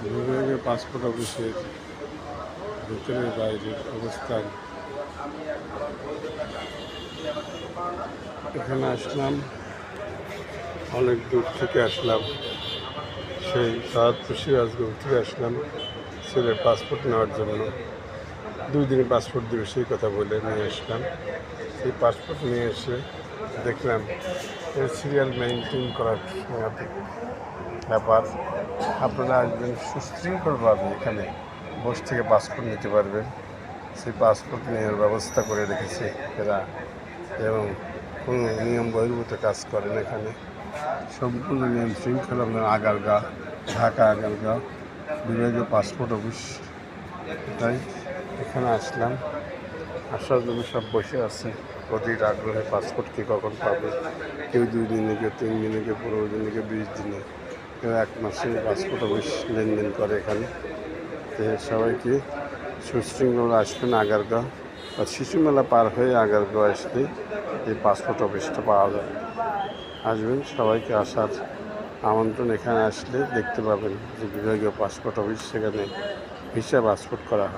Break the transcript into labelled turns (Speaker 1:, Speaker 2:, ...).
Speaker 1: বিভাগীয় পাসপোর্ট অফিসের ভিতরের বাইরের অবস্থান। এখানে আসলাম, অনেক দূর থেকে আসলাম, সেই সাহাদপুর সিরাজগঞ্জ থেকে আসলাম ছেলের পাসপোর্ট নেওয়ার জন্য। 2 দিনে পাসপোর্ট দেবে সেই কথা বলে নিয়ে আসলাম। সেই পাসপোর্ট নিয়ে এসে দেখলাম এর সিরিয়াল মেনটেন করার ব্যাপার। আপনারা আসবেন সুশৃঙ্খলভাবে, এখানে বসে থেকে পাসপোর্ট নিতে পারবেন। সেই পাসপোর্ট নেওয়ার ব্যবস্থা করে রেখেছে এরা, এবং কোনো নিয়ম বহির্ভূত কাজ করেন এখানে। সম্পূর্ণ নিয়ম শৃঙ্খলা। আগারগাঁ, ঢাকা আগারগাঁ বিভাগীয় পাসপোর্ট অফিস। তাই এখানে আসলাম, আসার জন্য সব বসে আছে অধীর আগ্রহে পাসপোর্ট কে কখন পাবে। কেউ 2 দিনে, কেউ 3 দিনে, কেউ 15 দিনে, কেউ 20 দিনে, কেউ 1 মাসে পাসপোর্ট অফিস লেনদেন করে এখানে। তো সবাইকে সুশৃঙ্খল আসবেন আগারগাঁ বা শিশু মেলা পার হয়ে আগারগাঁ আসলে এই পাসপোর্ট অফিসটা পাওয়া যায়। আসবেন, সবাইকে আসার আমন্ত্রণ। এখানে আসলে দেখতে পাবেন যে বিভাগীয় পাসপোর্ট অফিস, সেখানে ভিসা পাসপোর্ট করা হয়।